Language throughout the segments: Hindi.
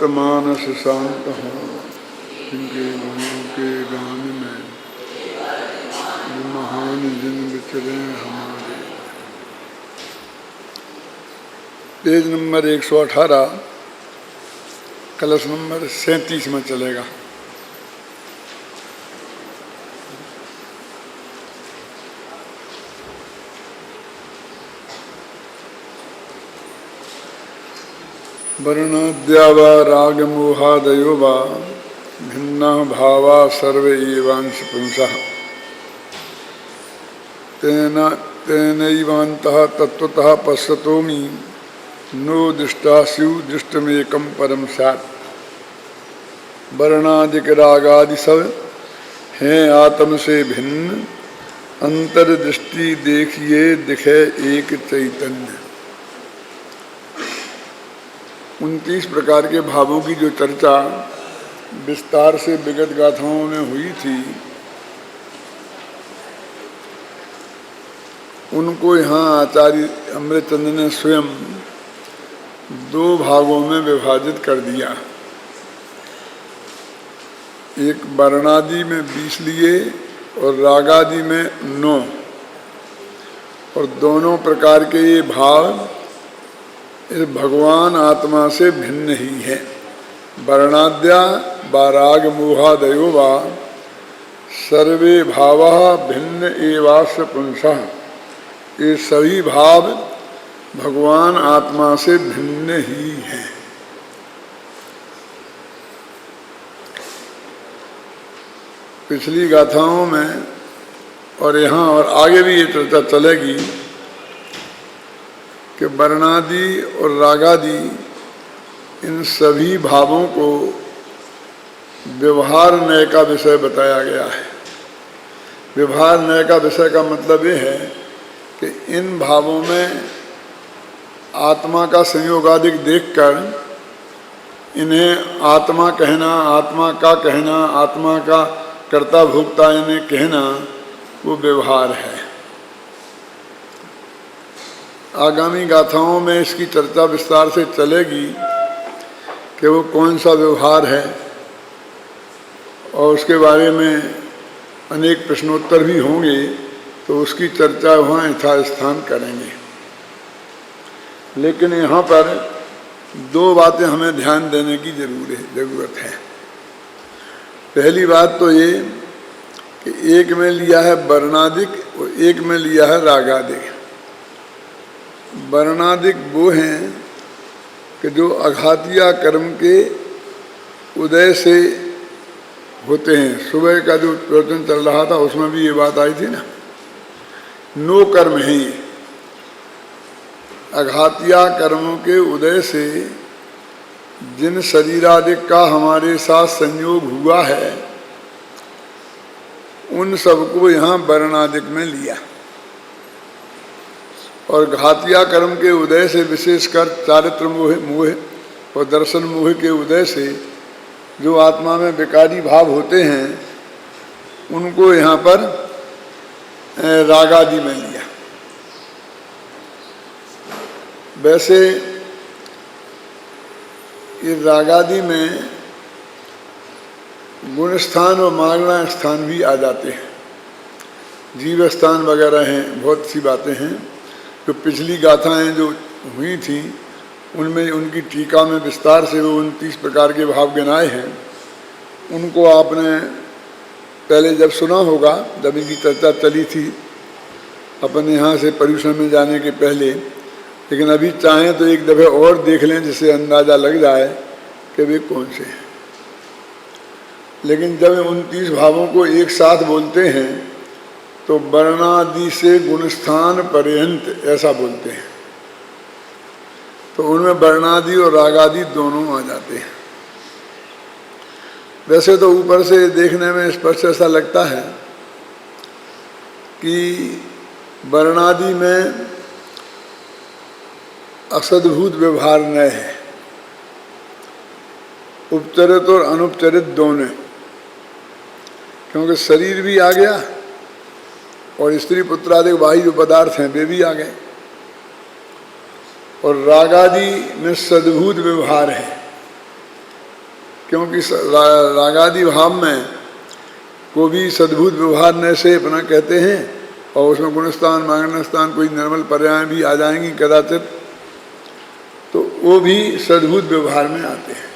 तप्त मानस शांत हो, जिनके गुणों के गान में महान जिन विचरे हमारे। पेज नंबर 118, कलश नंबर 37 में चलेगा। वर्णाद्या वा रागमोहादयो वा भिन्ना भावा सर्वे एवांश पुंसः तेनैवान्तः तत्त्वतः पश्यतोमि नो दृष्टा स्युः दृष्टमेकं परम स्यात्। वर्णादिक रागादि सब हैं आत्म से भिन्न, अंतर्दृष्टि देखिए दिखे एक चैतन्य। 29 प्रकार के भावों की जो चर्चा विस्तार से विगत गाथाओं में हुई थी, उनको यहाँ आचार्य अमृतचंद ने स्वयं 2 भागों में विभाजित कर दिया। एक वर्णादि में 20 लिए और रागादि में 9, और दोनों प्रकार के ये भाव इस भगवान आत्मा से भिन्न ही है। वर्णाद्या वा राग मोहादयो वा सर्वे भावा भिन्न एवास्य पुंसः, ये सभी भाव भगवान आत्मा से भिन्न ही हैं। पिछली गाथाओं में और यहाँ और आगे भी ये चर्चा चलेगी कि वर्णादि और रागादि इन सभी भावों को व्यवहार न्याय का विषय बताया गया है। व्यवहार न्याय का विषय का मतलब ये है कि इन भावों में आत्मा का संयोगादिक देखकर इन्हें आत्मा कहना, आत्मा का कहना, आत्मा का कर्ता भोक्ता इन्हें कहना, वो व्यवहार है। आगामी गाथाओं में इसकी चर्चा विस्तार से चलेगी कि वो कौन सा व्यवहार है, और उसके बारे में अनेक प्रश्नोत्तर भी होंगे, तो उसकी चर्चा वहाँ यथास्थान करेंगे। लेकिन यहाँ पर 2 बातें हमें ध्यान देने की जरूरत है। पहली बात तो ये कि एक में लिया है वर्णादिक और एक में लिया है रागादिक। वर्णादिक वो हैं कि जो अघातिया कर्म के उदय से होते हैं। सुबह का जो प्रवचन चल रहा था उसमें भी ये बात आई थी ना, नो कर्म है ये। अघातिया कर्मों के उदय से जिन शरीरादिक का हमारे साथ संयोग हुआ है, उन सबको यहाँ वर्णादिक में लिया। और घातिया कर्म के उदय से विशेषकर चारित्र मोह और दर्शन मोह के उदय से जो आत्मा में विकारी भाव होते हैं, उनको यहाँ पर रागादि में लिया। वैसे ये रागादि में गुण स्थान और मागना स्थान भी आ जाते हैं। जीव स्थान वगैरह हैं, बहुत सी बातें हैं जो पिछली गाथाएं जो हुई थी उनमें उनकी टीका में विस्तार से वो 29 प्रकार के भाव गिनाए हैं। उनको आपने पहले जब सुना होगा, जब इनकी चर्चा चली थी अपने यहाँ से पर्यूषण में जाने के पहले, लेकिन अभी चाहें तो एक दफ़े और देख लें जिससे अंदाज़ा लग जाए कि वे कौन से हैं। लेकिन जब 29 भावों को एक साथ बोलते हैं तो वर्णादि से गुणस्थान पर्यंत ऐसा बोलते हैं, तो उनमें वर्णादि और रागादि दोनों आ जाते हैं। वैसे तो ऊपर से देखने में स्पष्ट ऐसा लगता है कि वर्णादि में असद्भूत व्यवहार न है, उपचरित और अनुपचरित दोनों, क्योंकि शरीर भी आ गया और स्त्री पुत्र आदि बाह्य जो पदार्थ हैं वे भी आ गए, और रागादि में सद्भूत व्यवहार है। क्योंकि रागादि भाव में को भी सद्भूत व्यवहार से अपना कहते हैं, और उसमें गुणस्थान मागणस्थान कोई निर्मल पर्याय भी आ जाएंगी कदाचित, तो वो भी सद्भूत व्यवहार में आते हैं।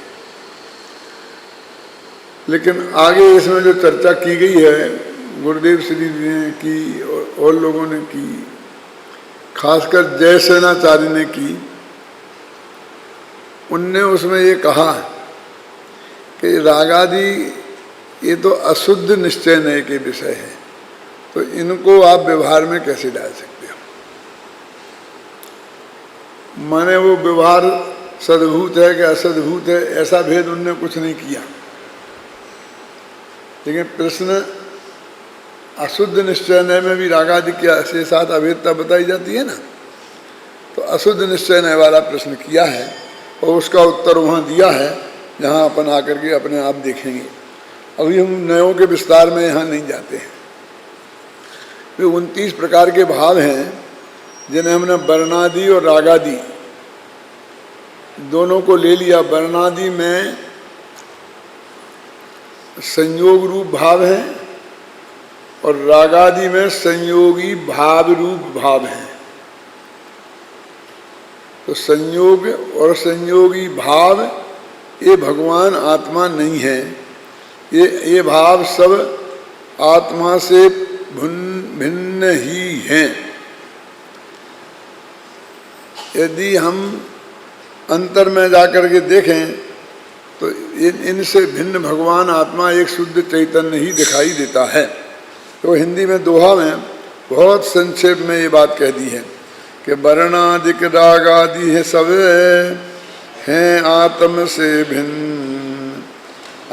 लेकिन आगे इसमें जो चर्चा की गई है, गुरुदेव श्री जी ने की और लोगों ने की, खासकर जयसेनाचार्य ने की, उनने उसमें ये कहा कि रागादि ये तो अशुद्ध निश्चय के विषय है, तो इनको आप व्यवहार में कैसे डाल सकते हो। माने वो व्यवहार सद्भूत है कि असद्भूत है, ऐसा भेद उनने कुछ नहीं किया। लेकिन प्रश्न अशुद्ध निश्चय में भी रागादि के साथ अभेदता बताई जाती है ना, तो अशुद्ध निश्चय वाला प्रश्न किया है और उसका उत्तर वहाँ दिया है, जहाँ अपन आकर के अपने आप देखेंगे। अभी हम नयों के विस्तार में यहाँ नहीं जाते हैं। वे 29 प्रकार के भाव हैं जिन्हें हमने वर्णादि और रागादि दोनों को ले लिया। वर्णादि में संयोग रूप भाव है और रागादि में संयोगी भाव रूप भाव है। तो संयोग और संयोगी भाव ये भगवान आत्मा नहीं है, ये भाव सब आत्मा से भिन्न ही हैं। यदि हम अंतर में जाकर के देखें तो इनसे भिन्न भगवान आत्मा एक शुद्ध चैतन्य ही दिखाई देता है। तो हिंदी में दोहा में बहुत संक्षेप में ये बात कह दी है कि वर्णादिक रागादि है सब हैं आत्म से भिन्न,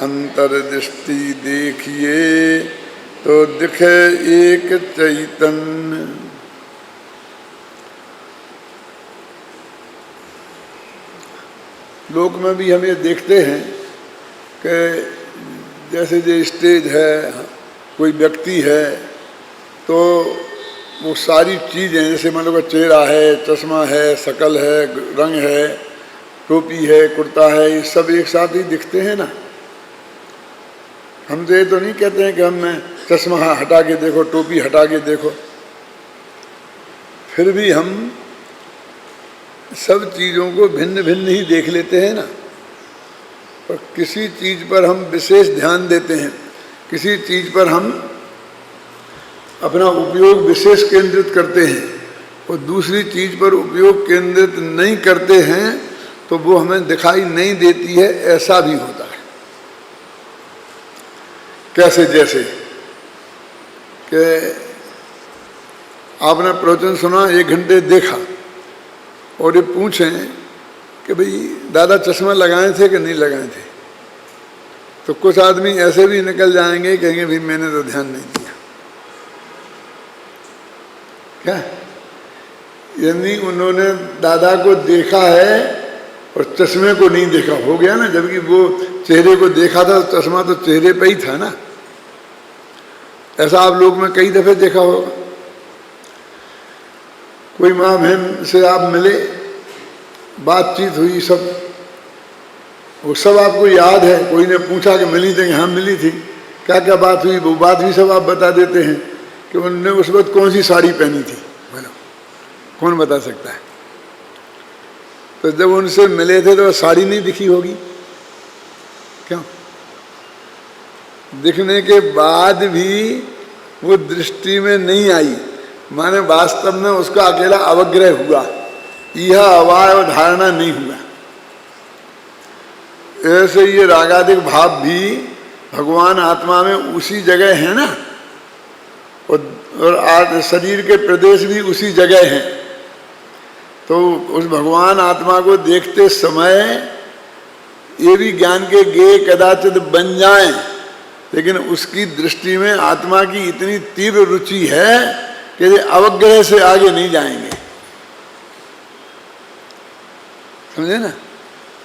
अंतर्दृष्टि देखिए तो दिखे एक चैतन्य। लोक में भी हम ये देखते हैं कि जैसे जो स्टेज है, कोई व्यक्ति है, तो वो सारी चीज़ें जैसे मान लो चेहरा है, चश्मा है, शकल है, रंग है, टोपी है, कुर्ता है, ये सब एक साथ ही दिखते हैं ना। हम तो ये तो नहीं कहते हैं कि हम चश्मा हटा के देखो, टोपी हटा के देखो, फिर भी हम सब चीज़ों को भिन्न भिन्न ही देख लेते हैं ना। पर किसी चीज़ पर हम विशेष ध्यान देते हैं, किसी चीज़ पर हम अपना उपयोग विशेष केंद्रित करते हैं और दूसरी चीज़ पर उपयोग केंद्रित नहीं करते हैं, तो वो हमें दिखाई नहीं देती है। ऐसा भी होता है। कैसे? जैसे कि आपने प्रवचन सुना, 1 घंटे देखा और ये पूछें कि भाई दादा चश्मा लगाए थे कि नहीं लगाए थे, तो कुछ आदमी ऐसे भी निकल जाएंगे, कहेंगे भाई मैंने तो ध्यान नहीं दिया। क्या यानी उन्होंने दादा को देखा है और चश्मे को नहीं देखा, हो गया ना। जबकि वो चेहरे को देखा था, तो चश्मा तो चेहरे पे ही था ना। ऐसा आप लोग में कई दफे देखा होगा। कोई माँ बहन से आप मिले, बातचीत हुई, सब वो सब आपको याद है। कोई ने पूछा कि मिली थी? हाँ मिली थी। क्या क्या बात हुई? वो बात भी सब आप बता देते हैं कि उन्होंने उस वक्त कौन सी साड़ी पहनी थी। बोलो, कौन बता सकता है? तो जब उनसे मिले थे तो साड़ी नहीं दिखी होगी, क्यों? दिखने के बाद भी वो दृष्टि में नहीं आई, माने वास्तव में उसका अकेला अवग्रह हुआ, यह अवयव धारणा नहीं हुआ। ऐसे ये रागादिक भाव भी भगवान आत्मा में उसी जगह है ना, और शरीर के प्रदेश भी उसी जगह हैं। तो उस भगवान आत्मा को देखते समय ये भी ज्ञान के गे कदाचित बन जाएं, लेकिन उसकी दृष्टि में आत्मा की इतनी तीव्र रुचि है कि अवग्रह से आगे नहीं जाएंगे। समझे ना?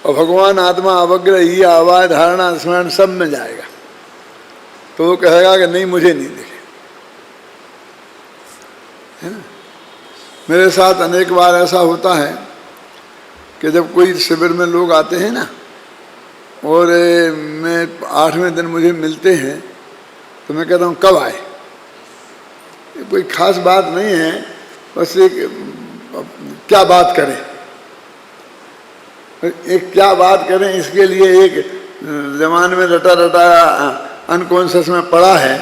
और भगवान आत्मा अवग्रह ही आवाज धारणा स्मरण सब में जाएगा, तो वो कहेगा कि नहीं मुझे नहीं दिखे। है ना? मेरे साथ अनेक बार ऐसा होता है कि जब कोई शिविर में लोग आते हैं ना, और मैं 8वें दिन मुझे मिलते हैं तो मैं कहता हूँ कब आए। कोई खास बात नहीं है, बस एक क्या बात करें, एक क्या बात करें, इसके लिए एक जमाने में रटा रटा अनकॉन्शियस में पड़ा है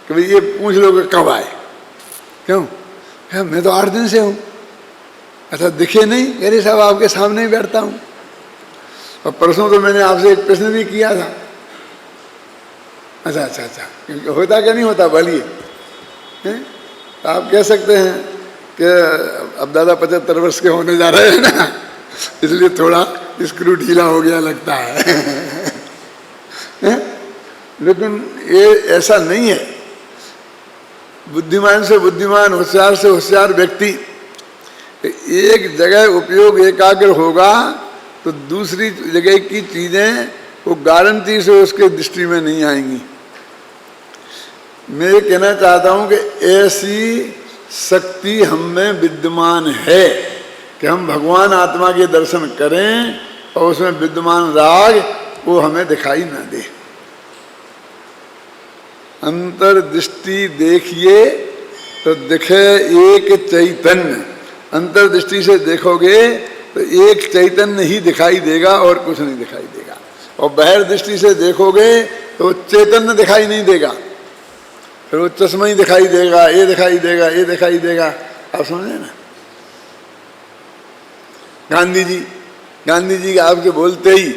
कि भाई ये पूछ लो कि कब आए। क्यों? मैं तो 8 दिन से हूँ। अच्छा दिखे नहीं? अरे साहब आपके सामने ही बैठता हूँ। और परसों तो मैंने आपसे एक प्रश्न भी किया था। अच्छा होता क्या नहीं होता बोलिए। तो आप कह सकते हैं कि अब दादा 75 वर्ष के होने जा रहे हैं ना, इसलिए थोड़ा स्क्रू ढीला हो गया लगता है। लेकिन ये ऐसा नहीं है। बुद्धिमान से बुद्धिमान, होशियार से होशियार व्यक्ति एक जगह उपयोग एकाग्र होगा तो दूसरी जगह की चीजें वो गारंटी से उसके दृष्टि में नहीं आएंगी। मैं ये कहना चाहता हूं कि ऐसी शक्ति हम में विद्यमान है कि हम भगवान आत्मा के दर्शन करें और उसमें विद्यमान राग वो हमें दिखाई ना दे। अंतर्दृष्टि देखिए तो दिखे एक चैतन्य। अंतर्दृष्टि से देखोगे तो एक चैतन्य ही दिखाई देगा और कुछ नहीं दिखाई देगा। और बहिर्दृष्टि से देखोगे तो चैतन्य दिखाई नहीं देगा, फिर वो चश्मा ही दिखाई देगा, ये दिखाई देगा, ये दिखाई देगा। आप समझे ना? गांधी जी आपके बोलते ही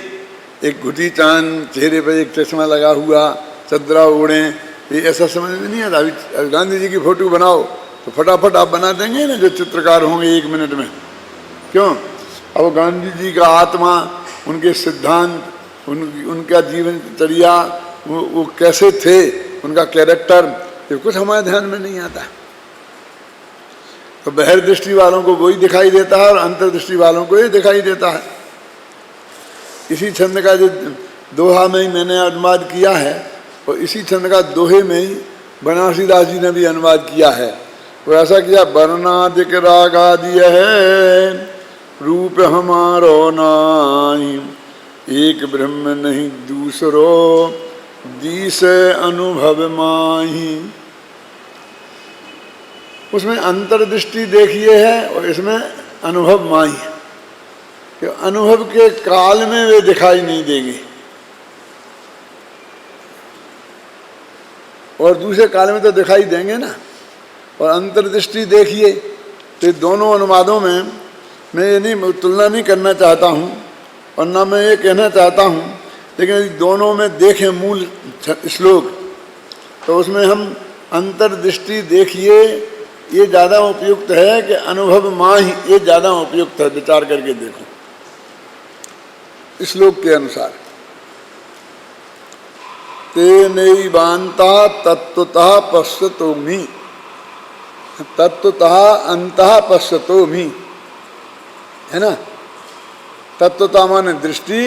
एक घुटी चांद, चेहरे पर एक चश्मा लगा हुआ, चदरा ओढ़े, ये ऐसा समझ में नहीं आता। अभी गांधी जी की फोटो बनाओ तो फटाफट आप बना देंगे ना, जो चित्रकार होंगे 1 मिनट में। क्यों? अब गांधी जी का आत्मा, उनके सिद्धांत, उनका जीवनचर्या, वो कैसे थे, उनका कैरेक्टर, ये कुछ हमारे ध्यान में नहीं आता। तो बहिर्दृष्टि वालों को वही दिखाई देता है और अंतर्दृष्टि वालों को ये दिखाई देता है। इसी छंद का जो दोहा में ही मैंने अनुवाद किया है और इसी छंद का दोहे में ही बनारसी दास जी ने भी अनुवाद किया है। वो ऐसा किया, वर्णादिक रागादि है रूप हमारो नाई, एक ब्रह्म नहीं दूसरो दिसे अनुभव माही। उसमें अंतर्दृष्टि देखिए है और इसमें अनुभव माही है कि अनुभव के काल में वे दिखाई नहीं देंगे और दूसरे काल में तो दिखाई देंगे ना। और अंतर्दृष्टि देखिए तो दोनों अनुवादों में मैं ये नहीं तुलना नहीं करना चाहता हूँ और ना मैं ये कहना चाहता हूँ, लेकिन दोनों में देखें मूल श्लोक तो उसमें हम अंतर्दृष्टि देखिए ये ज़्यादा उपयुक्त है कि अनुभव माही, ये ज़्यादा उपयुक्त है। विचार करके देखो श्लोक के अनुसार। तेनैवान्ता तत्वतः पश्यतोमि, तत्वतः अंतः पश्यतोमि, है ना। तत्वता माने दृष्टि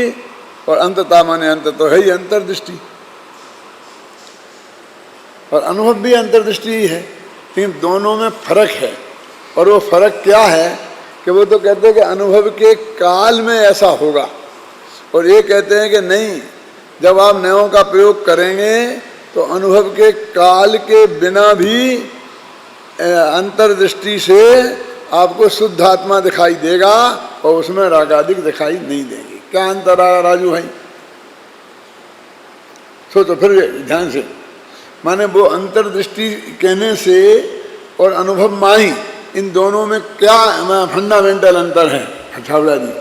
और अंतता माने अंत, तो है ही अंतर्दृष्टि। और अनुभव भी अंतर्दृष्टि ही है, लेकिन दोनों में फर्क है। और वो फर्क क्या है कि वो तो कहते हैं कि अनुभव के काल में ऐसा होगा और ये कहते हैं कि नहीं, जब आप नयों का प्रयोग करेंगे तो अनुभव के काल के बिना भी अंतर्दृष्टि से आपको शुद्ध आत्मा दिखाई देगा और उसमें रागादिक दिखाई नहीं देंगे। क्या अंतर आया राजू भाई? सोचो फिर ध्यान से। माने वो अंतर्दृष्टि कहने से और अनुभव माही, इन दोनों में क्या फंडामेंटल अंतर है छावड़ा जी?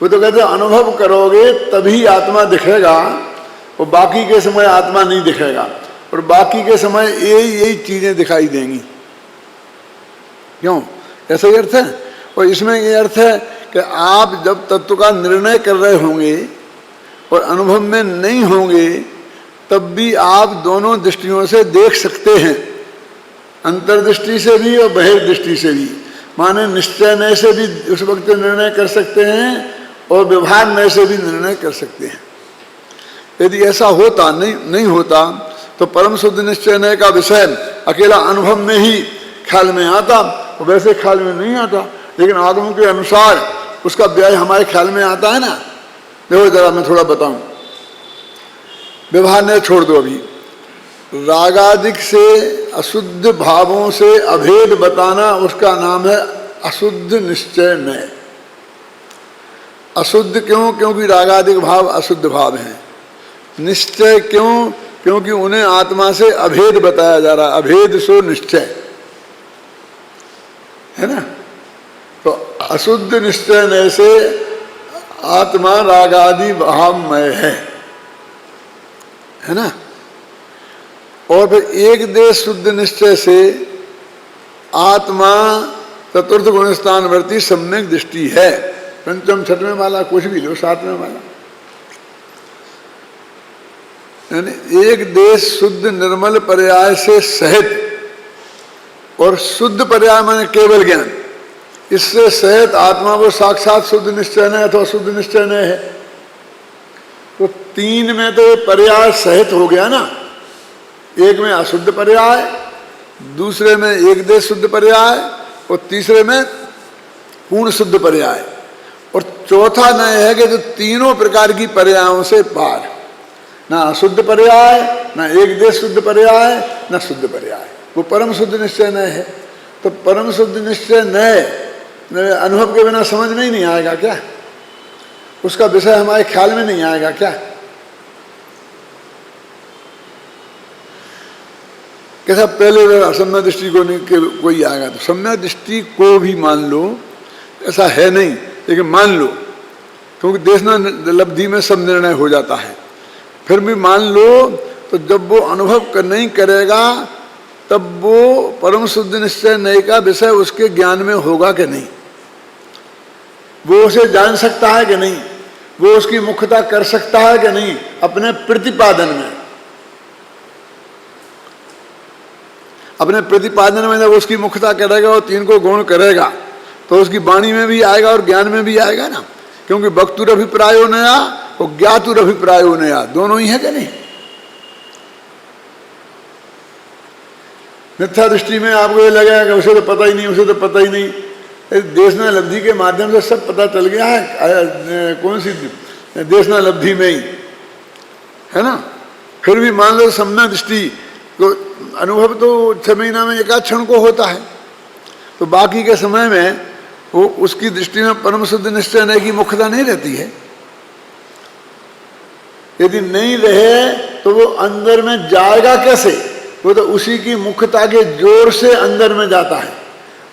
वो तो कहते हैं अनुभव करोगे तभी आत्मा दिखेगा और बाकी के समय आत्मा नहीं दिखेगा और बाकी के समय यही चीजें दिखाई देंगी। क्यों? ऐसा ही अर्थ है। और इसमें ये अर्थ है कि आप जब तत्व का निर्णय कर रहे होंगे और अनुभव में नहीं होंगे तब भी आप दोनों दृष्टियों से देख सकते हैं, अंतर्दृष्टि से भी और बहिर्दृष्टि से भी। माने निश्चय नय से भी उस वक्त निर्णय कर सकते हैं और व्यवहार नय से भी निर्णय कर सकते हैं। यदि ऐसा होता नहीं होता तो परम शुद्ध निश्चय नय का विषय अकेला अनुभव में ही ख्याल में आता और वैसे ख्याल में नहीं आता। लेकिन आगम के अनुसार उसका व्यय हमारे ख्याल में आता है ना। देखो जरा मैं थोड़ा बताऊं, व्यवहार ने छोड़ दो अभी। रागादिक से अशुद्ध भावों से अभेद बताना उसका नाम है अशुद्ध निश्चय में। अशुद्ध क्यों? क्योंकि रागादिक भाव अशुद्ध भाव हैं। निश्चय क्यों? क्योंकि उन्हें आत्मा से अभेद बताया जा रहा है। अभेद सो निश्चय, है ना। तो अशुद्ध निश्चय में से आत्मा रागादि भावमय है ना। और फिर एक देश शुद्ध निश्चय से आत्मा चतुर्थ गुण स्थानवर्ती सम्यक दृष्टि है। पंचम छठवें वाला कुछ भी लो, सातवें वाला, यानी एक देश शुद्ध निर्मल पर्याय से सहित, और शुद्ध पर्याय माने केवल ज्ञान, इससे सहित आत्मा को साक्षात शुद्ध निश्चय नहीं अथवा शुद्ध निश्चय नहीं है। तो तीन में तो पर्याय सहित हो गया ना। एक में अशुद्ध पर्याय, दूसरे में एक देश शुद्ध पर्याय, और तीसरे में पूर्ण शुद्ध पर्याय, और चौथा नय है कि जो तीनों प्रकार की पर्यायों से पार, ना अशुद्ध पर्याय, ना एक देश शुद्ध पर्याय, ना शुद्ध पर्याय, वो परम शुद्ध निश्चय नय है। तो परम शुद्ध निश्चय नय अनुभव के बिना समझ में ही नहीं आएगा क्या? उसका विषय हमारे ख्याल में नहीं आएगा क्या? कैसा पहले असम्य दृष्टि को नहीं कोई आएगा, तो सम्य दृष्टि को भी मान लो, ऐसा है नहीं, लेकिन मान लो, क्योंकि देशना लब्धि में सब निर्णय हो जाता है। फिर भी मान लो, तो जब वो अनुभव नहीं करेगा तब वो परम शुद्ध निश्चय नहीं का विषय उसके ज्ञान में होगा कि नहीं, वो उसे जान सकता है कि नहीं, वो उसकी मुख्यता कर सकता है कि नहीं अपने प्रतिपादन में। अपने प्रतिपादन में जब उसकी मुख्यता करेगा और तीन को गौण करेगा तो उसकी वाणी में भी आएगा और ज्ञान में भी आएगा ना। क्योंकि वक्तुर अभिप्रायो नया और ज्ञातुर अभिप्रायो नया, दोनों ही है कि नहीं। मिथ्या दृष्टि में आपको ये लगेगा कि उसे तो पता ही नहीं, उसे तो पता ही नहीं। देशना लब्धि के माध्यम से सब पता चल गया है, कौन सी देशना लब्धि में ही, है ना। फिर भी मान लो सम्यक दृष्टि तो अनुभव तो 6 महीना में एकाध क्षण को होता है, तो बाकी के समय में वो उसकी दृष्टि में परम शुद्ध निश्चय नहीं की मुख्यता नहीं रहती है। यदि नहीं रहे तो वो अंदर में जाएगा कैसे? वो तो उसी की मुख्यता के जोर से अंदर में जाता है,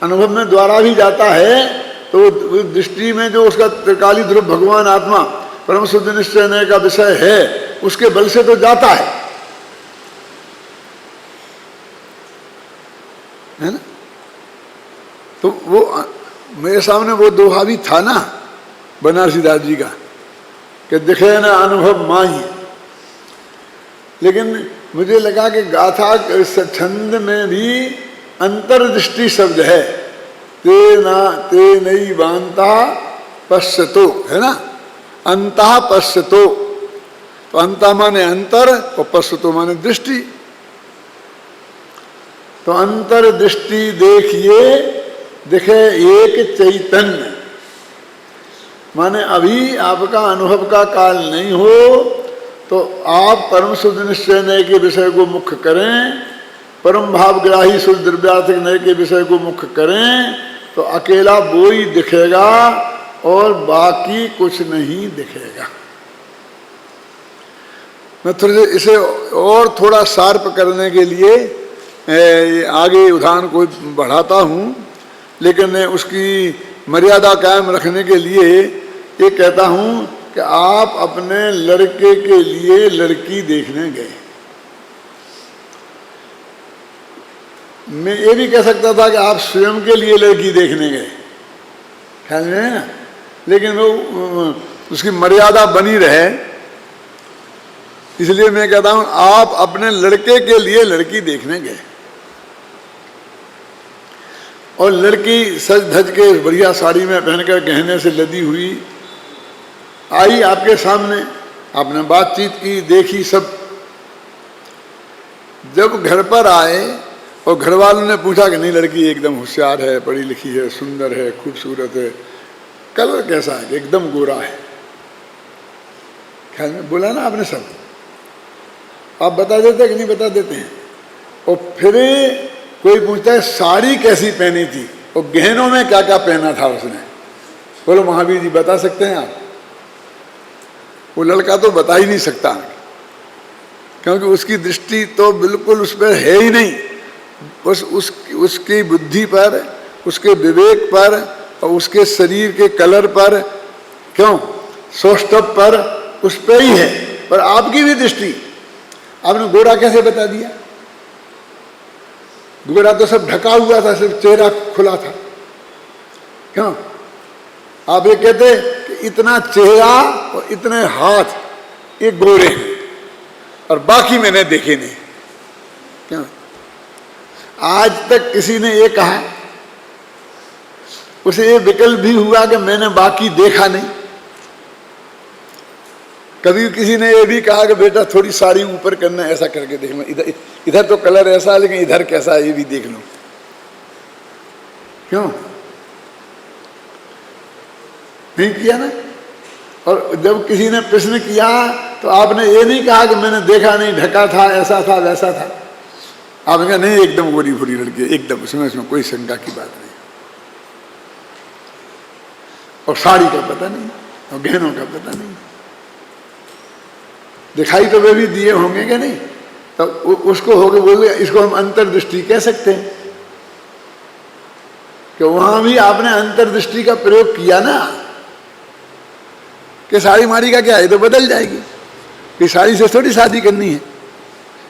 अनुभव में द्वारा भी जाता है। तो वो दृष्टि में जो उसका त्रिकाली ध्रुव भगवान आत्मा परम शुद्ध निश्चय नहीं का विषय है, उसके बल से तो जाता है ना। तो वो मेरे सामने वो दोहा भी था ना बनारसी दास जी का कि दिखे ना अनुभव माही। लेकिन मुझे लगा कि गाथा छंद में भी अंतर्दृष्टि शब्द है, ते नई बांता पश्यतो, है ना। अंतः पश्यतो, तो अंतः माने अंतर और पश्यतो माने दृष्टि। तो अंतर्दृष्टि देखिए, दिखे एक चैतन्य, माने अभी आपका अनुभव का काल नहीं हो तो आप परम शुद्ध निश्चय नय के विषय को मुख्य करें, परम भावग्राही शुद्ध द्रव्यार्थिक नय के विषय को मुख्य करें, तो अकेला वो ही दिखेगा और बाकी कुछ नहीं दिखेगा। मैं थोड़े इसे और थोड़ा शार्प करने के लिए आगे उदाहरण को बढ़ाता हूँ, लेकिन उसकी मर्यादा कायम रखने के लिए ये कहता हूँ कि आप अपने लड़के के लिए लड़की देखने गए। मैं ये भी कह सकता था कि आप स्वयं के लिए लड़की देखने गए, ख्याल में है ना। लेकिन वो उसकी मर्यादा बनी रहे, इसलिए मैं कहता हूँ आप अपने लड़के के लिए लड़की देखने गए। और लड़की सज धज के बढ़िया साड़ी में पहनकर गहने से लदी हुई आई आपके सामने, आपने बातचीत की, देखी सब। जब घर पर आए और घर वालों ने पूछा कि नहीं लड़की एकदम होशियार है, पढ़ी लिखी है, सुंदर है, खूबसूरत है, कलर कैसा है? एकदम गोरा है। ख्याल में बोला ना आपने सब, आप बता देते कि नहीं बता देते हैं। और फिर कोई पूछता है साड़ी कैसी पहनी थी और गहनों में क्या क्या पहना था उसने, बोलो महावीर जी बता सकते हैं आप? वो लड़का तो बता ही नहीं सकता, क्योंकि उसकी दृष्टि तो बिल्कुल उस पर है ही नहीं, बस उसकी बुद्धि पर, उसके विवेक पर और उसके शरीर के कलर पर, क्यों सौष्ठव पर, उस पर ही है। पर आपकी भी दृष्टि, आपने गोरा कैसे बता दिया? गोरा तो सब ढका हुआ था, सिर्फ चेहरा खुला था। क्यों आप ये कहते कि इतना चेहरा और इतने हाथ ये गोरे हैं और बाकी मैंने देखे नहीं? क्यों आज तक किसी ने ये कहा, उसे ये विकल्प भी हुआ कि मैंने बाकी देखा नहीं? कभी किसी ने ये भी कहा कि बेटा थोड़ी साड़ी ऊपर करना, ऐसा करके देख लो, इधर इधर तो कलर ऐसा है लेकिन इधर कैसा है ये भी देख लो? क्यों नहीं किया ना? और जब किसी ने प्रश्न किया तो आपने ये नहीं कहा कि मैंने देखा नहीं, ढका था, ऐसा था वैसा था। आपने कहा नहीं एकदम गोरी भूरी लड़की, एकदम उसमें कोई शंका की बात नहीं। और साड़ी का पता नहीं और गहनों का पता नहीं, दिखाई तो वे भी दिए होंगे कि नहीं? तो उसको हो गए बोले, इसको हम अंतर्दृष्टि कह सकते हैं कि वहां भी आपने अंतर्दृष्टि का प्रयोग किया ना, कि साड़ी माड़ी का क्या है, तो बदल जाएगी कि साड़ी से थोड़ी शादी करनी है,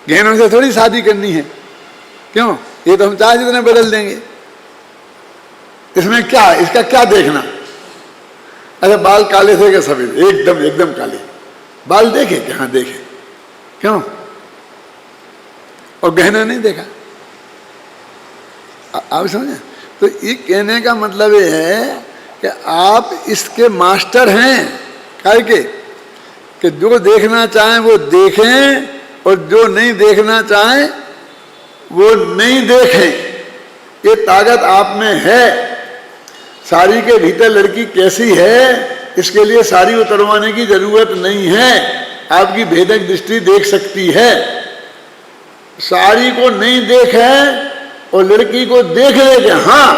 गहनों से थोड़ी शादी करनी है। क्यों ये तो हम चाहे जितने बदल देंगे, इसमें क्या है, इसका क्या देखना? अच्छा बाल काले थे क्या सफेद? एकदम एकदम काले बाल देखे क्या? हाँ देखे। क्यों? और गहना नहीं देखा। आप समझे? तो ये कहने का मतलब ये है कि आप इसके मास्टर हैं, काहे के कि जो देखना चाहें वो देखें और जो नहीं देखना चाहें वो नहीं देखें। ये ताकत आप में है। साड़ी के भीतर लड़की कैसी है इसके लिए साड़ी उतरवाने की जरूरत नहीं है, आपकी भेदक दृष्टि देख सकती है। साड़ी को नहीं देखे और लड़की को देख ले कि हाँ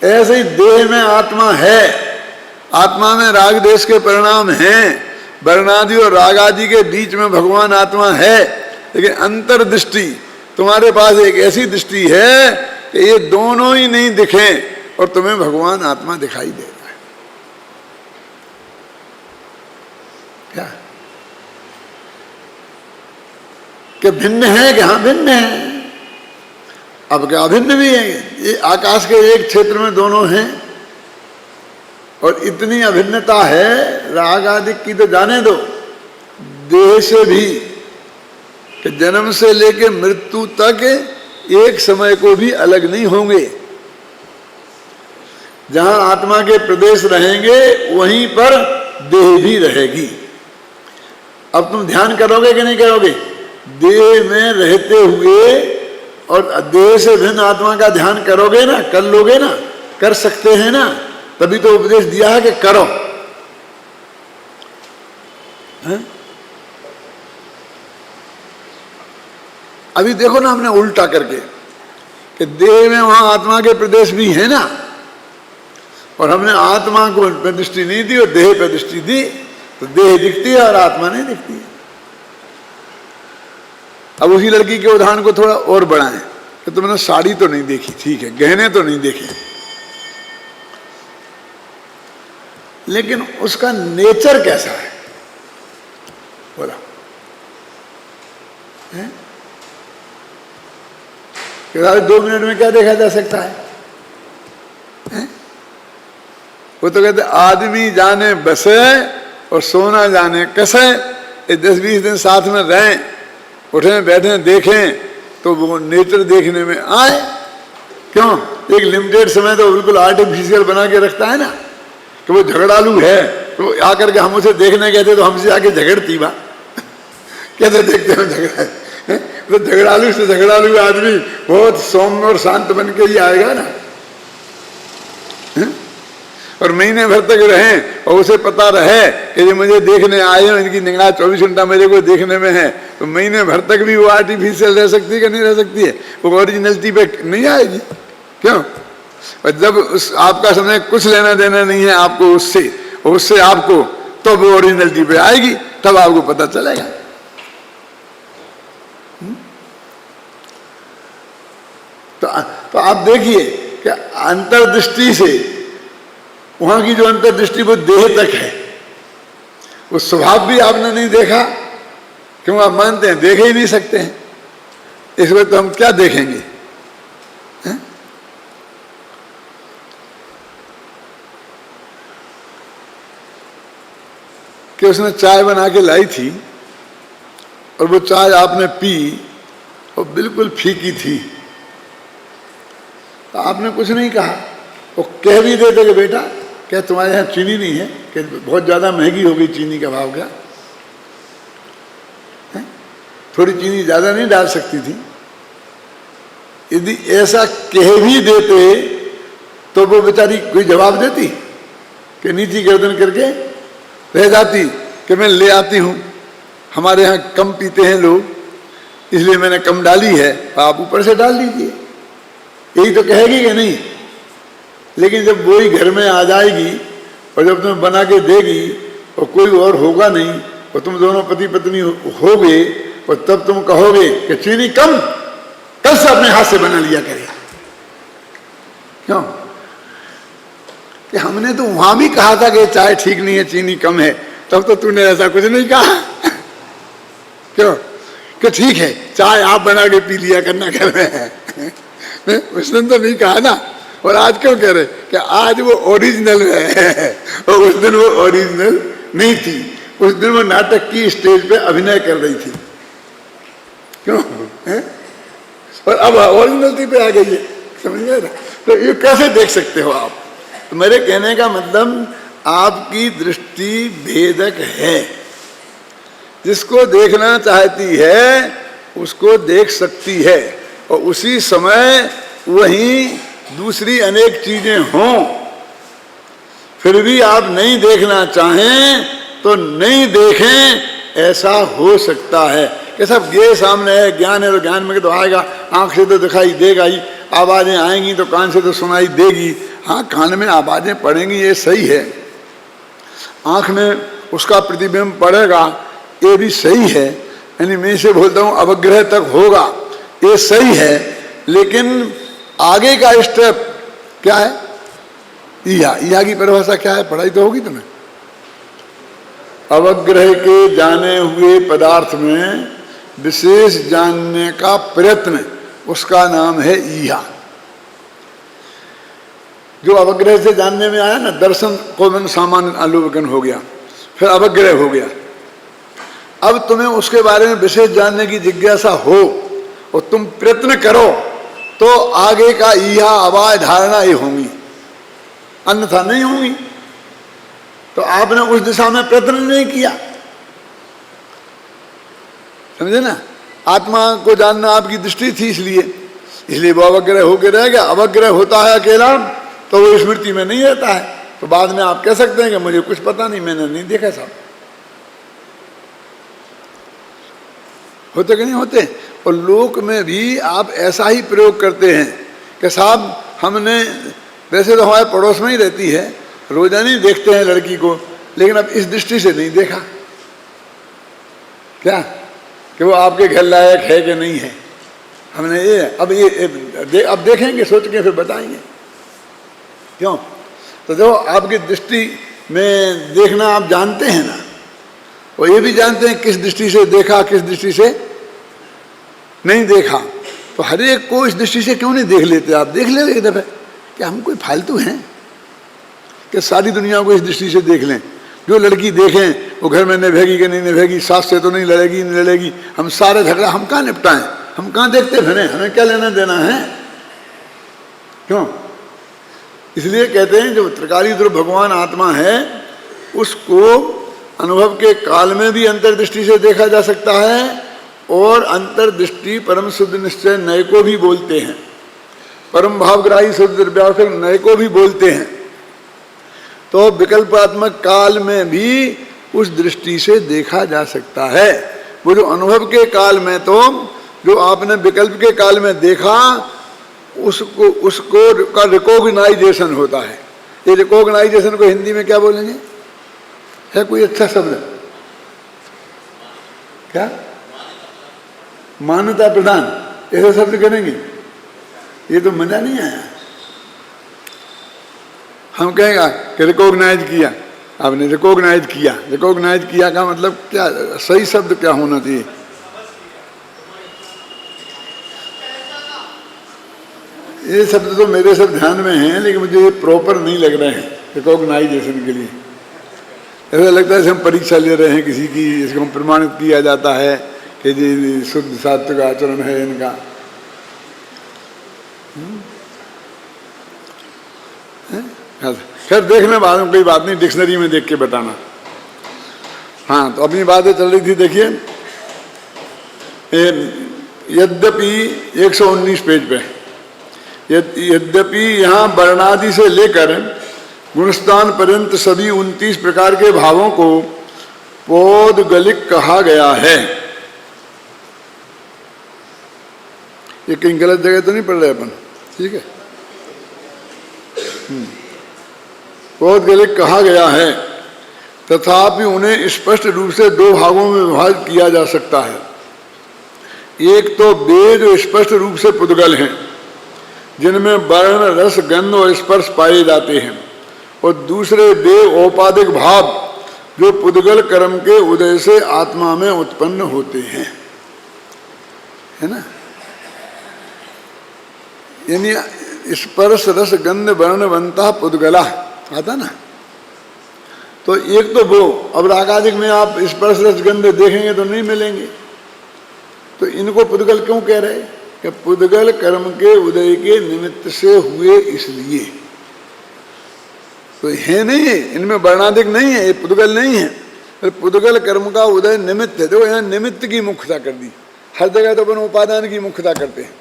ऐसे ही देह में आत्मा है, आत्मा में राग देश के परिणाम हैं, वर्णादि और राग आदि के बीच में भगवान आत्मा है। लेकिन अंतर्दृष्टि तुम्हारे पास एक ऐसी दृष्टि है कि ये दोनों ही नहीं दिखें और तुम्हें भगवान आत्मा दिखाई दे रहा है। क्या कि भिन्न है कि हाँ भिन्न है? अब क्या अभिन्न भी है? ये आकाश के एक क्षेत्र में दोनों हैं और इतनी अभिन्नता है राग आदि की तो जाने दो, देह से भी कि जन्म से लेकर मृत्यु तक एक समय को भी अलग नहीं होंगे। जहां आत्मा के प्रदेश रहेंगे वहीं पर देह भी रहेगी। अब तुम ध्यान करोगे कि नहीं करोगे? देह में रहते हुए और देह से भिन्न आत्मा का ध्यान करोगे ना, कर लोगे ना, कर सकते हैं ना, तभी तो उपदेश दिया है कि करो। है? अभी देखो ना हमने उल्टा करके कि देह में वहां आत्मा के प्रदेश भी है ना, और हमने आत्मा को पे दृष्टि नहीं दी और देह पे दृष्टि दी, तो देह दिखती है और आत्मा नहीं दिखती है। अब उसी लड़की के उदाहरण को थोड़ा और बढ़ाएं कि तुमने साड़ी तो नहीं देखी, ठीक है, गहने तो नहीं देखे, लेकिन उसका नेचर कैसा है बोला है? 2 मिनट में क्या देखा जा सकता है? वो तो कहते आदमी जाने बसे और सोना जाने कसे। 10-20 दिन साथ में रहें, उठें बैठें देखें तो वो नेचर देखने में आए। क्यों? एक लिमिटेड समय तो बिल्कुल आर्टिफिशियल बना के रखता है ना कि वो झगड़ालू है, तो आकर के हम उसे देखने गए थे तो हमसे आके झगड़ती बा कैसे देखते हो झगड़ा है? तो झगड़ालू से झगड़ालू आदमी बहुत सौम्य और शांत बन के ही आएगा ना। और महीने भर तक रहें और उसे पता रहे कि ये मुझे देखने आए हैं, इनकी निगाह 24 घंटा मेरे को देखने में है, तो महीने भर तक भी वो आर्टिफिशियल रह सकती है कि नहीं रह सकती है? वो ओरिजिनलिटी पे नहीं आएगी। क्यों? और जब उस आपका समय कुछ लेना देना नहीं है आपको उससे, और उससे आपको, तो वो ओरिजिनलिटी पे आएगी, तब आपको पता चलेगा। तो आप देखिए कि अंतर्दृष्टि से वहां की जो अंतर्दृष्टि वो देह तक है, वो स्वभाव भी आपने नहीं देखा। क्यों? आप मानते हैं देख ही नहीं सकते हैं, इस वक्त तो हम क्या देखेंगे? है? कि उसने चाय बना के लाई थी और वो चाय आपने पी और बिल्कुल फीकी थी, तो आपने कुछ नहीं कहा। वो कह भी देते कि बेटा क्या तुम्हारे यहाँ चीनी नहीं है, कि बहुत ज़्यादा महंगी हो गई चीनी का भाव, क्या है? थोड़ी चीनी ज़्यादा नहीं डाल सकती थी? यदि ऐसा कह भी देते तो वो बेचारी कोई जवाब देती कि नीची गर्दन करके रह जाती कि मैं ले आती हूँ, हमारे यहाँ कम पीते हैं लोग इसलिए मैंने कम डाली है, आप ऊपर से डाल दीजिए, यही तो कहेगी कि नहीं? लेकिन जब वही घर में आ जाएगी और जब तुम्हें बना के देगी और कोई और होगा नहीं और तुम दोनों पति पत्नी होगे, और तब तुम कहोगे कि चीनी कम, कल से अपने हाथ से बना लिया करे। क्यों? कि हमने तो वहां भी कहा था कि चाय ठीक नहीं है, चीनी कम है, तब तो तूने ऐसा कुछ नहीं कहा। क्यों? कि ठीक है चाय आप बना के पी लिया करना घर में। उसने तो नहीं कहा ना। और आज क्यों कह रहे कि आज वो ओरिजिनल है और उस दिन वो ओरिजिनल नहीं थी, उस दिन वो नाटक की स्टेज पे अभिनय कर रही थी। क्यों है? और अब ओरिजिनलिटी पे आ गई है, समझ गए ना? तो ये कैसे देख सकते हो आप? तो मेरे कहने का मतलब आपकी दृष्टि भेदक है, जिसको देखना चाहती है उसको देख सकती है, और उसी समय वहीं दूसरी अनेक चीजें हों, फिर भी आप नहीं देखना चाहें तो नहीं देखें, ऐसा हो सकता है। कि सब ये सामने है, ज्ञान है तो ज्ञान में तो आएगा, आंख से तो दिखाई देगा ही, आवाजें आएंगी तो कान से तो सुनाई देगी। हाँ, कान में आवाजें पड़ेंगी ये सही है, आंख में उसका प्रतिबिंब पड़ेगा ये भी सही है, यानी मैं से बोलता हूँ अवग्रह तक होगा ये सही है, लेकिन आगे का स्टेप क्या है? ईहा की परिभाषा क्या है? पढ़ाई तो होगी तुम्हें। अवग्रह के जाने हुए पदार्थ में विशेष जानने का प्रयत्न, उसका नाम है ईहा। जो अवग्रह से जानने में आया ना, दर्शन को मन सामान्य अलोकन हो गया, फिर अवग्रह हो गया। अब तुम्हें उसके बारे में विशेष जानने की जिज्ञासा हो और तुम प्रयत्न करो तो आगे का ईहा आवाज धारणा ये होंगी, अन्यथा नहीं होंगी। तो आपने उस दिशा में प्रयत्न नहीं किया, समझे ना? आत्मा को जानना आपकी दृष्टि थी, इसलिए वो अवग्रह होकर रह गया। अवग्रह होता है अकेला तो वो स्मृति में नहीं रहता है, तो बाद में आप कह सकते हैं कि मुझे कुछ पता नहीं, मैंने नहीं देखा। साहब होते कि नहीं होते? और लोक में भी आप ऐसा ही प्रयोग करते हैं कि साहब हमने, वैसे तो हमारे पड़ोस में ही रहती है, रोजाना ही देखते हैं लड़की को, लेकिन अब इस दृष्टि से नहीं देखा। क्या कि वो आपके घर लायक है कि नहीं है, हमने ये अब देखेंगे, सोच के फिर बताएंगे। क्यों? तो जो आपकी दृष्टि में देखना आप जानते हैं ना, वो ये भी जानते हैं किस दृष्टि से देखा, किस दृष्टि से नहीं देखा। तो हर एक को इस दृष्टि से क्यों नहीं देख लेते? आप देख ले एक दफे, क्या हम कोई फालतू हैं कि सारी दुनिया को इस दृष्टि से देख लें? जो लड़की देखें वो घर में निभेगी कि नहीं निभेगी, सास से तो नहीं लड़ेगी, नहीं लड़ेगी, हम सारे झगड़ा हम कहाँ निपटाएं, हम कहाँ देखते फिरें, हमें क्या लेना देना है? क्यों? इसलिए कहते हैं जो त्रिकाली ध्रुव भगवान आत्मा है उसको अनुभव के काल में भी अंतर्दृष्टि से देखा जा सकता है, और अंतर्दृष्टि परम शुद्ध निश्चय नय को भी बोलते हैं, परम भावग्राही शुद्ध द्रव्यावसर नय को भी बोलते हैं। तो विकल्पात्मक काल में भी उस दृष्टि से देखा जा सकता है। वो जो अनुभव के काल में तो जो आपने विकल्प के काल में देखा उसको का रिकॉग्नाइजेशन होता है। ये रिकॉग्नाइजेशन को हिंदी में क्या बोलेंगे? है कोई अच्छा शब्द? क्या? मान्यता प्रदान, ऐसा शब्द करेंगे? ये तो मजा नहीं आया। हम कहेंगे कि रिकॉग्नाइज किया, आपने रिकॉग्नाइज किया। रिकॉग्नाइज किया का मतलब क्या? सही शब्द क्या होना चाहिए? ये शब्द तो मेरे सब ध्यान में हैं, लेकिन मुझे ये प्रॉपर नहीं लग रहे हैं रिकॉग्नाइजेशन के लिए। ऐसा लगता है जैसे हम परीक्षा ले रहे हैं किसी की, जिसको हम प्रमाणित किया जाता है कि जी शुद्ध सात्विक आचरण है इनका। खैर देखने बाद में कोई बात नहीं, डिक्शनरी में देख के बताना। हाँ, तो अपनी बातें चल रही थी। देखिए, यद्यपि 119 पेज पे, यद्यपि यहाँ वर्णादि से लेकर गुणस्थान पर्यंत सभी 29 प्रकार के भावों को पौद्गलिक कहा गया है। ये कहीं गलत जगह तो नहीं पढ़ रहे अपन? ठीक है, पौद्गलिक कहा गया है, तथापि उन्हें स्पष्ट रूप से दो भागों में विभाजित किया जा सकता है। एक तो वे जो स्पष्ट रूप से पुद्गल हैं, जिनमें वर्ण रस गंध और स्पर्श पाए जाते हैं, और दूसरे वे औपाधिक भाव जो पुद्गल कर्म के उदय से आत्मा में उत्पन्न होते हैं, है ना। यानी स्पर्श रस गंध वर्ण बनता पुद्गला आता ना। तो एक तो वो, अब रागादिक में आप स्पर्श रस गंध देखेंगे तो नहीं मिलेंगे, तो इनको पुद्गल क्यों कह रहे हैं? कि पुद्गल कर्म के उदय के निमित्त से हुए इसलिए। तो है नहीं है, इनमें वर्णाधिक नहीं है, ये पुद्गल नहीं है। पुद्गल कर्म का उदय निमित्त है। देखो यहाँ निमित्त की मुख्यता कर दी। हर जगह तो अपन उपादान की मुख्यता करते हैं,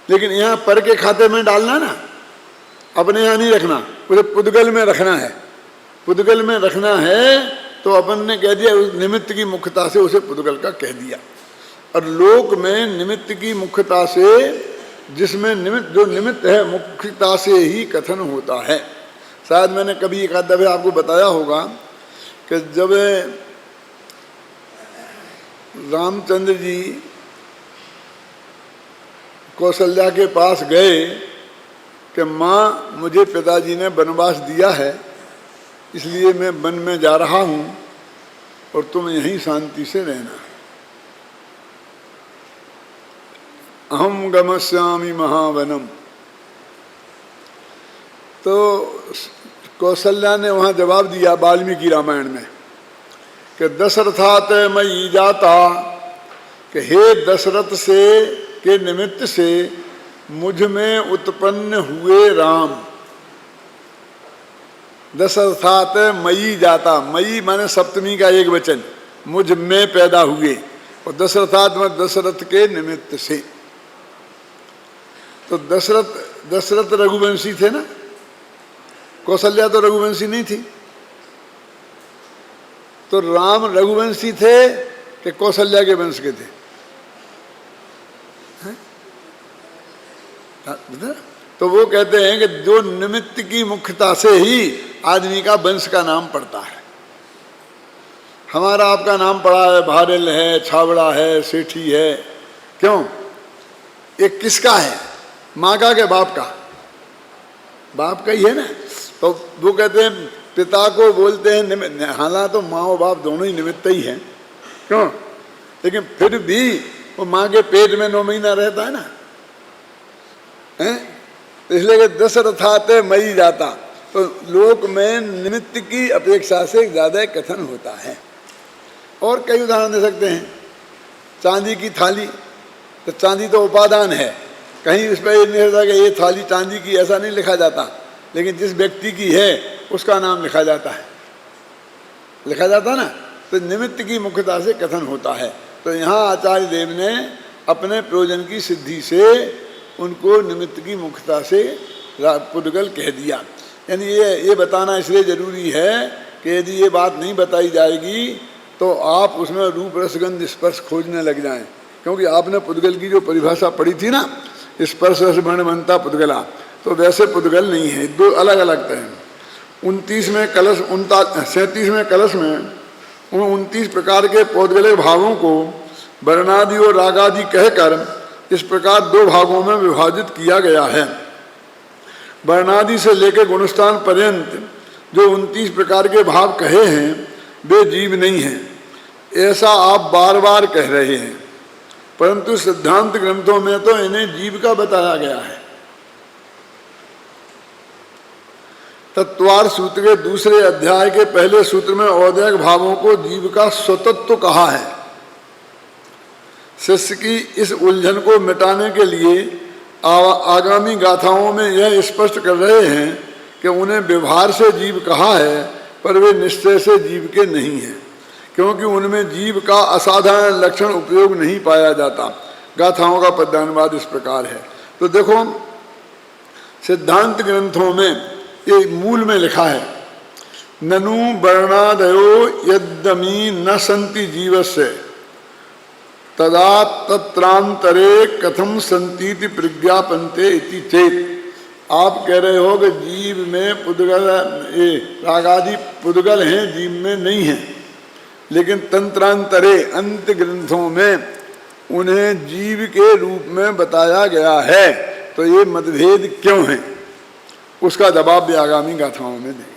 लेकिन यहाँ पर के खाते में डालना ना, अपने यहाँ नहीं रखना, उसे पुद्गल में रखना है। पुद्गल में रखना है तो अपन ने कह दिया, उस निमित्त की मुख्यता से उसे पुद्गल का कह दिया। और लोक में निमित्त की मुख्यता से, जिसमें निमित्त जो निमित्त है मुख्यता से ही कथन होता है। शायद मैंने कभी एक आध दफे आपको बताया होगा कि जब रामचंद्र जी कौशल्या के पास गए कि माँ, मुझे पिताजी ने वनवास दिया है, इसलिए मैं वन में जा रहा हूँ और तुम यहीं शांति से रहना। अहम गमस्यामि महावनम। तो कौशल्या ने वहाँ जवाब दिया वाल्मीकि रामायण में कि दशरथात मयि जाता, कि हे दशरथ से के निमित्त से मुझ में उत्पन्न हुए राम। दशरथात मयि जाता, मयि माने सप्तमी का एक वचन, मुझ में पैदा हुए, और दशरथात में दशरथ के निमित्त से। तो दशरथ रघुवंशी थे ना, कौशल्या तो रघुवंशी नहीं थी। तो राम रघुवंशी थे कि कौशल्या के वंश के थे? तो वो कहते हैं कि जो निमित्त की मुख्यता से ही आदमी का वंश का नाम पड़ता है। हमारा आपका नाम पड़ा है, भारेल है, छाबड़ा है, सेठी है, क्यों? ये किसका है? माँ का के बाप का? बाप का ही है ना। तो वो कहते हैं, पिता को बोलते हैं निमित्त। हालांकि तो माँ और बाप दोनों ही निमित्त ही हैं, क्यों? लेकिन फिर भी वो माँ के पेट में 9 महीना रहता है ना, हैं? इसलिए कि दशरथात मयि जाता, तो लोक में निमित्त की अपेक्षा से ज्यादा कथन होता है। और कई उदाहरण दे सकते हैं। चांदी की थाली, तो चांदी तो उपादान है, कहीं उस पर नहीं होता कि ये थाली चांदी की, ऐसा नहीं लिखा जाता, लेकिन जिस व्यक्ति की है उसका नाम लिखा जाता है, लिखा जाता ना। तो निमित्त की मुख्यता से कथन होता है। तो यहाँ आचार्य देव ने अपने प्रयोजन की सिद्धि से उनको निमित्त की मुख्यता से पुद्गल कह दिया। यानी ये बताना इसलिए जरूरी है कि यदि ये बात नहीं बताई जाएगी तो आप उसमें रूप रसगंध स्पर्श खोजने लग जाएं। क्योंकि आपने पुद्गल की जो परिभाषा पढ़ी थी ना, स्पर्श रस वर्ण मनता पुद्गला, तो वैसे पुद्गल नहीं है, दो अलग अलग हैं। 37वें कलश में उन 29 प्रकार के पौद्गलिक भावों को वर्णादि और रागादि कहकर इस प्रकार दो भागों में विभाजित किया गया है। वर्णादि से लेकर गुणस्थान पर्यंत जो 29 प्रकार के भाव कहे हैं वे जीव नहीं हैं, ऐसा आप बार बार कह रहे हैं, परंतु सिद्धांत ग्रंथों में तो इन्हें जीव का बताया गया है। तत्वार सूत्र के दूसरे अध्याय के पहले सूत्र में औदयक भावों को जीव का स्वतत्व कहा है। शिष्य की इस उलझन को मिटाने के लिए आगामी गाथाओं में यह स्पष्ट कर रहे हैं कि उन्हें व्यवहार से जीव कहा है, पर वे निश्चय से जीव के नहीं हैं, क्योंकि उनमें जीव का असाधारण लक्षण उपयोग नहीं पाया जाता। गाथाओं का पद्यानुवाद इस प्रकार है। तो देखो, सिद्धांत ग्रंथों में ये मूल में लिखा है, ननु वर्णादयो यद्यमि न संति जीवस्य तदा तत्रांतरे कथम संतीति प्रज्ञापन्ते इति चेत। आप कह रहे हो कि जीव में पुद्गल, ये रागादि पुद्गल हैं, जीव में नहीं है, लेकिन तंत्रांतरे अंत ग्रंथों में उन्हें जीव के रूप में बताया गया है, तो ये मतभेद क्यों है, उसका जवाब भी आगामी गाथाओं में दें।